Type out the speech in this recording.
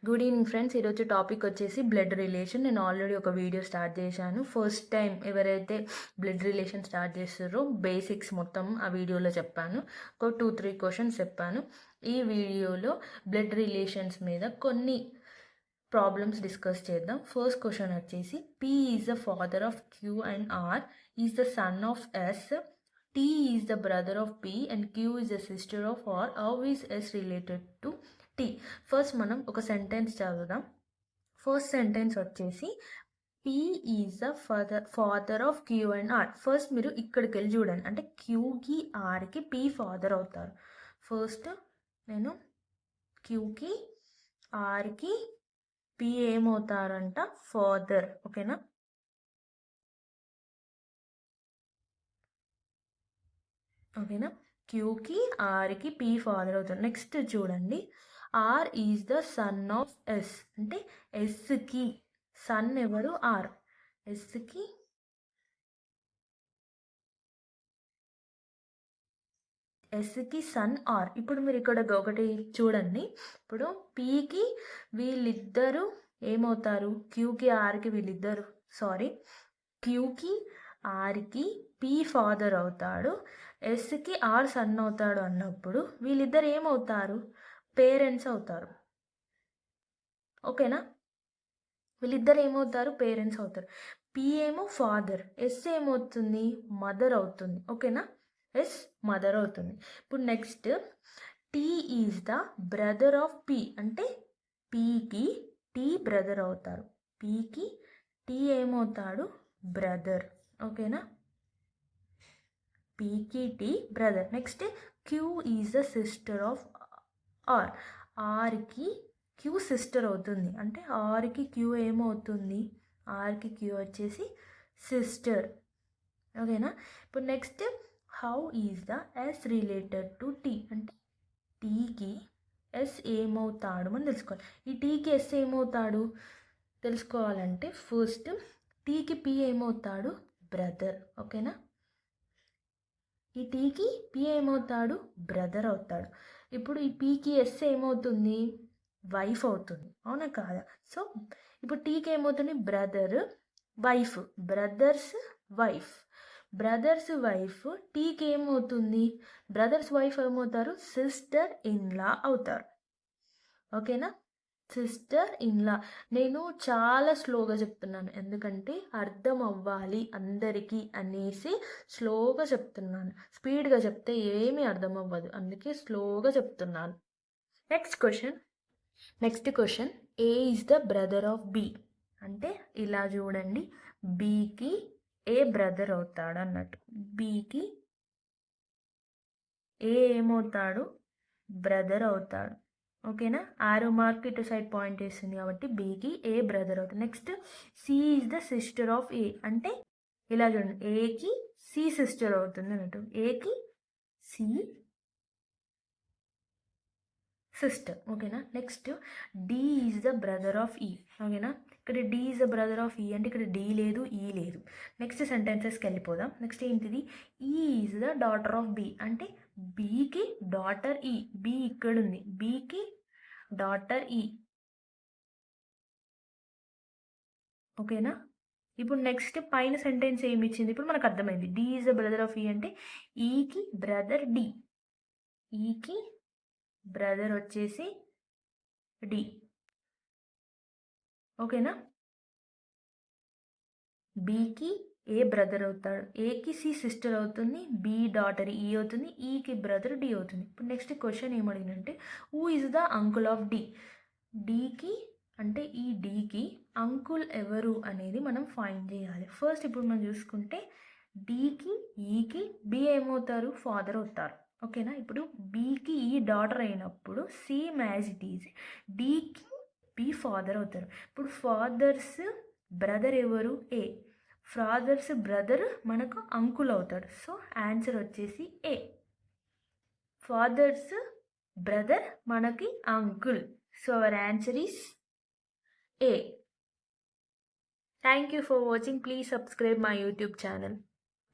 Good evening friends. ఈరోజు topic వచ్చేసి blood relation. నేను ఆల్రెడీ ఒక వీడియో స్టార్ట్ చేశాను. ఫస్ట్ టైం ఎవరైతే బ్లడ్ రిలేషన్ స్టార్ట్ చేస్తారో బేసిక్స్ మొత్తం ఆ వీడియోలో చెప్పాను. ఒక 2-3 క్వశ్చన్స్ చెప్పాను. ఈ వీడియోలో బ్లడ్ రిలేషన్స్ మీద కొన్ని ప్రాబ్లమ్స్ డిస్కస్ చేద్దాం. ఫస్ట్ క్వశ్చన్ వచ్చేసి P is the father of Q and R is the son of S. T is the brother of P and Q is the sister of R. How is S related to T? First మనం ఒక sentence చదువుదాం. First sentence వచ్చేసి P is the father of Q and R. First మీరు ఇక్కడికి వెళ్ళి చూడండి, అంటే Qకి Rకి P ఫాదర్ అవుతారు. ఫస్ట్ నేను Qకి Rకి P ఏమవుతారంట? ఫాదర్. ఓకేనా? Qకి Rకి P ఫాదర్ అవుతారు. నెక్స్ట్ చూడండి, R is the son of S. అంటే ఎస్కి సన్ ఎవరు? R. ఎస్కి సన్ R. ఇప్పుడు మీరు ఇక్కడ ఒకటి చూడండి, ఇప్పుడు Pకి వీళ్ళిద్దరు ఏమవుతారు? Qకి Rకి వీళ్ళిద్దరు Qకి Rకి P ఫాదర్ అవుతాడు, ఎస్కి R సన్ అవుతాడు అన్నప్పుడు వీళ్ళిద్దరు ఏమవుతారు? పేరెంట్స్ అవుతారు. ఓకేనా? వీళ్ళిద్దరు ఏమవుతారు? పేరెంట్స్ అవుతారు. P ఏమో ఫాదర్, ఎస్ ఏమవుతుంది? మదర్ అవుతుంది. ఓకేనా? ఎస్ మదర్ అవుతుంది. ఇప్పుడు next T is the brother of P. అంటే Pకి T బ్రదర్ అవుతారు. Pకి T ఏమవుతాడు? బ్రదర్. ఓకేనా? Pకి T brother. Next Q is the sister of R. Rకి Q sister అవుతుంది. అంటే Rకి Q ఏమవుతుంది? Rకి Q వచ్చేసి సిస్టర్. ఓకేనా? ఇప్పుడు next how is the S related to T. అంటే Tకి S ఏమవుతాడు అని తెలుసుకోవాలి. ఈ Tకి S ఏమవుతాడు తెలుసుకోవాలంటే ఫస్ట్ Tకి P ఏమవుతాడు? బ్రదర్. ఓకేనా? ఈ Tకి P ఏమవుతాడు? బ్రదర్ అవుతాడు. ఇప్పుడు ఈ Pకి S ఏమవుతుంది? వైఫ్ అవుతుంది. అవునా కాదా? సో ఇప్పుడు Tకి ఏమవుతుంది? Brother wife, brother's wife. Brother's wife Tకి ఏమవుతుంది? బ్రదర్స్ వైఫ్ ఏమవుతారు? సిస్టర్ ఇన్లా అవుతారు. ఓకేనా? Sister in law. నేను చాలా స్లోగా చెప్తున్నాను, ఎందుకంటే అర్థం అవ్వాలి అందరికీ అనేసి స్లోగా చెప్తున్నాను. స్పీడ్గా చెప్తే ఏమీ అర్థం అవ్వదు, అందుకే స్లోగా చెప్తున్నాను. Next question A is the brother of B. అంటే ఇలా చూడండి, Bకి A బ్రదర్ అవుతాడు అన్నట్టు. Bకి A ఏమవుతాడు? బ్రదర్ అవుతాడు. ఓకేనా? ఆరో మార్క్ ఇటు సైడ్ పాయింట్ వేస్తుంది కాబట్టి Bకి A బ్రదర్ అవుతుంది. Next C is the sister of A. అంటే ఇలా చూడండి, Aకి C సిస్టర్ అవుతుంది అన్నట్టు. Aకి C సిస్టర్. ఓకేనా? Next D is the brother of E. ఓకేనా? ఇక్కడ D is the brother of E అంటే ఇక్కడ D లేదు, E లేదు. నెక్స్ట్ సెంటెన్సెస్కి వెళ్ళిపోదాం. నెక్స్ట్ ఏంటిది? E is the daughter of B. అంటే Bకి డాటర్ E. B ఇక్కడ ఉంది, Bకి డాటర్ E. ఓకేనా? ఇప్పుడు నెక్స్ట్ పైన సెంటెన్స్ ఏమి ఇచ్చింది? ఇప్పుడు మనకు అర్థమైంది. D is the brother of E అంటే Eకి బ్రదర్ D. Eకి బ్రదర్ వచ్చేసి D. ఓకేనా? Bకి A బ్రదర్ అవుతాడు, Aకి C సిస్టర్ అవుతుంది, B డాటర్ E అవుతుంది, Eకి బ్రదర్ D అవుతుంది. ఇప్పుడు నెక్స్ట్ క్వశ్చన్ ఏమడిగినంటే who is the uncle of D. Dకి అంటే ఈ Dకి అంకుల్ ఎవరు అనేది మనం ఫైండ్ చేయాలి. ఫస్ట్ ఇప్పుడు మనం చూసుకుంటే Dకి Eకి B ఏమవుతారు? ఫాదర్ అవుతారు. ఓకేనా? ఇప్పుడు Bకి ఈ డాటర్ అయినప్పుడు సేమ్ యాజ్ ఇట్ ఈజ్ Dకి B ఫాదర్ అవుతారు. ఇప్పుడు ఫాదర్స్ బ్రదర్ ఎవరు? A. ఫాదర్స్ బ్రదర్ మనకు అంకుల్ అవుతాడు. సో ఆన్సర్ వచ్చేసి A. ఫాదర్స్ బ్రదర్ మనకి uncle. So our answer is A. Thank you for watching. Please subscribe my YouTube channel.